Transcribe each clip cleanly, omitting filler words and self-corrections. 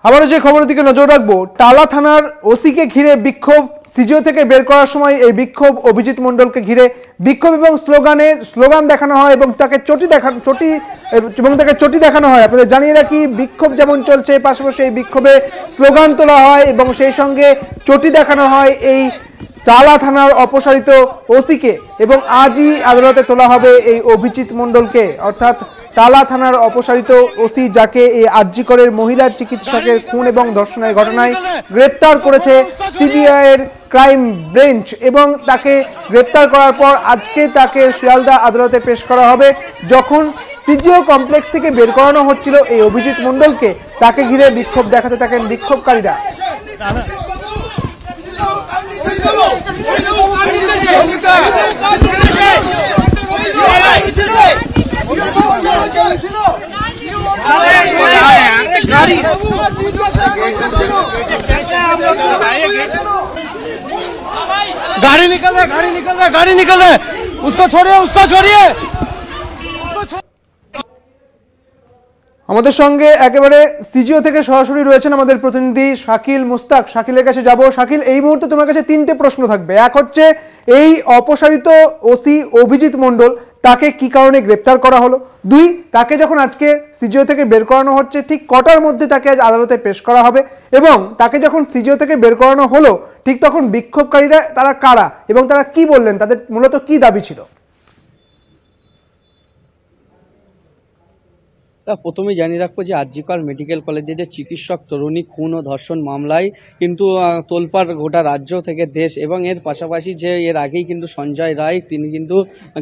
আবারও যে খবরের দিকে নজর রাখবো, টালা থানার ওসিকে ঘিরে বিক্ষোভ। সিজিও থেকে বের করার সময় এই বিক্ষোভ অভিজিৎ মণ্ডলকে ঘিরে বিক্ষোভ এবং স্লোগান দেখানো হয় এবং তাকে চটি দেখানো হয়। আপনাদের জানিয়ে রাখি, বিক্ষোভ যেমন চলছে পাশাপাশি এই বিক্ষোভে স্লোগান তোলা হয় এবং সেই সঙ্গে চটি দেখানো হয় এই টালা থানার অপসারিত ওসিকে। এবং আজই আদালতে তোলা হবে এই অভিজিৎ মণ্ডলকে, অর্থাৎ টালা থানার অপসারিত ওসি, যাকে এই আরজিকরের মহিলা চিকিৎসকের খুন এবং ধর্ষণের ঘটনায় গ্রেপ্তার করেছে সিবিআই এর ক্রাইম ব্রাঞ্চ। এবং তাকে গ্রেপ্তার করার পর আজকে তাকে শিয়ালদা আদালতে পেশ করা হবে। যখন সিজিও কমপ্লেক্স থেকে বের করানো হচ্ছিল এই অভিজিৎ মণ্ডলকে, তাকে ঘিরে বিক্ষোভ দেখাতে থাকেন বিক্ষোভকারীরা। गाड़ी निकल रहा है, गाड़ी निकल रहा है, गाड़ी निकल रहा है, उसको छोड़िए, उसको छोड़िए। আমাদের সঙ্গে একেবারে সিজিও থেকে সরাসরি রয়েছেন আমাদের প্রতিনিধি শাকিল মুস্তাক। শাকিলের কাছে যাব। শাকিল, এই মুহূর্তে তোমার কাছে তিনটে প্রশ্ন থাকবে। এক হচ্ছে, এই অপসারিত ওসি অভিজিৎ মণ্ডল, তাকে কি কারণে গ্রেপ্তার করা হলো? দুই, তাকে যখন আজকে সিজিও থেকে বের করানো হচ্ছে, ঠিক কটার মধ্যে তাকে আজ আদালতে পেশ করা হবে? এবং তাকে যখন সিজিও থেকে বের করানো হলো, ঠিক তখন বিক্ষোভকারীরা তারা কারা এবং তারা কি বললেন, তাদের মূলত কি দাবি ছিল? প্রথমেই জানিয়ে রাখবো যে আরজিকর মেডিকেল কলেজে যে চিকিৎসক তরুণী খুন ও ধর্ষণ মামলায় কিন্তু তোলপাড় গোটা রাজ্য থেকে দেশ, এবং এর পাশাপাশি যে এর আগেই কিন্তু সঞ্জয় রায়, তিনি কিন্তু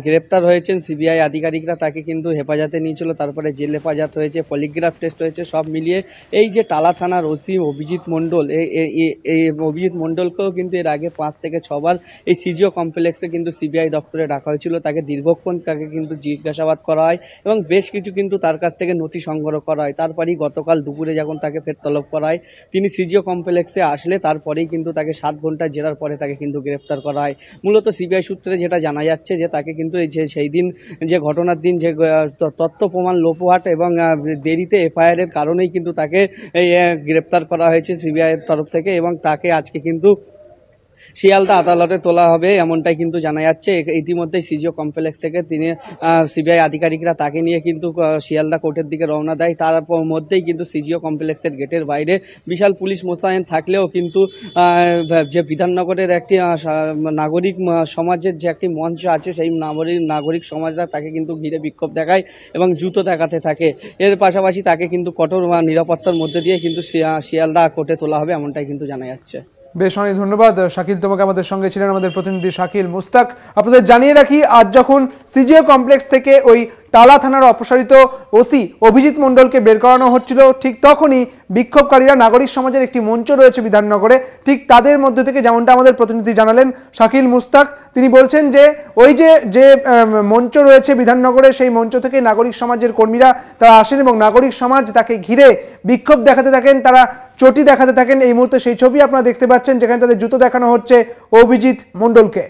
গ্রেপ্তার হয়েছেন। সিবিআই আধিকারিকরা তাকে কিন্তু হেফাজতে নিয়েছিল, তারপরে জেল হেফাজত হয়েছে, পলিগ্রাফ টেস্ট হয়েছে, সব মিলিয়ে এই যে টালা থানার ওসি অভিজিৎ মণ্ডল, এই অভিজিৎ মণ্ডলকেও কিন্তু এর আগে 5 থেকে 6 বার এই সিজিও কমপ্লেক্সে কিন্তু সিবিআই দপ্তরে ডাকা হয়েছিল। তাকে দীর্ঘক্ষণ তাকে কিন্তু জিজ্ঞাসাবাদ করা হয় এবং বেশ কিছু কিন্তু তার কাছ থেকে নথি সংগ্রহ করা হয়। তারপরেই গতকাল দুপুরে যখন তাকে ফের তলব করা হয়, তিনি সিজিও কমপ্লেক্সে আসলে তারপরেই কিন্তু তাকে 7 ঘন্টা জেরার পরে তাকে কিন্তু গ্রেপ্তার করা হয়। মূলত সিবিআই সূত্রে যেটা জানা যাচ্ছে যে তাকে কিন্তু এই যে সেই দিন, যে ঘটনার দিন, যে তথ্য প্রমাণ লোপাট এবং দেরিতে এফআইআর এর কারণেই কিন্তু তাকে গ্রেপ্তার করা হয়েছে সিবিআইয়ের তরফ থেকে, এবং তাকে আজকে কিন্তু শিয়ালদা আদালতে তোলা হবে এমনটাই কিন্তু জানা যাচ্ছে। ইতিমধ্যেই সিজিও কমপ্লেক্স থেকে তিনি সিবিআই আধিকারিকরা তাকে নিয়ে কিন্তু শিয়ালদা কোর্টের দিকে রওনা দেয়। তার মধ্যেই কিন্তু সিজিও কমপ্লেক্সের গেটের বাইরে বিশাল পুলিশ মোতায়েন থাকলেও কিন্তু যে বিধাননগরের একটি নাগরিক সমাজের যে একটি মঞ্চ আছে, সেই নাগরিক সমাজরা তাকে কিন্তু ঘিরে বিক্ষোভ দেখায় এবং জুতো দেখাতে থাকে। এর পাশাপাশি তাকে কিন্তু কঠোর নিরাপত্তার মধ্যে দিয়ে কিন্তু শিয়ালদা কোর্টে তোলা হবে এমনটাই কিন্তু জানা যাচ্ছে। বেশ, অনেক ধন্যবাদ শাকিল, তোমাকে। আমাদের সঙ্গে ছিলেন আমাদের প্রতিনিধি শাকিল মুস্তাক। আপনাদের জানিয়ে রাখি, আজ যখন সিজিও কমপ্লেক্স থেকে ওই টালা থানার অপসারিত ওসি অভিজিৎ মণ্ডলকে বের করানো হচ্ছিল, ঠিক তখনই বিক্ষোভকারীরা, নাগরিক সমাজের একটি মঞ্চ রয়েছে বিধাননগরে, ঠিক তাদের মধ্যে থেকে, যেমনটা আমাদের প্রতিনিধি জানালেন শাকিল মুস্তাক, তিনি বলছেন যে ওই যে মঞ্চ রয়েছে বিধাননগরে, সেই মঞ্চ থেকে নাগরিক সমাজের কর্মীরা তারা আসেন এবং নাগরিক সমাজ তাকে ঘিরে বিক্ষোভ দেখাতে থাকেন, তারা চটি দেখাতে থাকেন। এই মুহূর্তে সেই ছবি আপনারা দেখতে পাচ্ছেন, যেখানে তাদের জুতো দেখানো হচ্ছে অভিজিৎ মণ্ডলকে।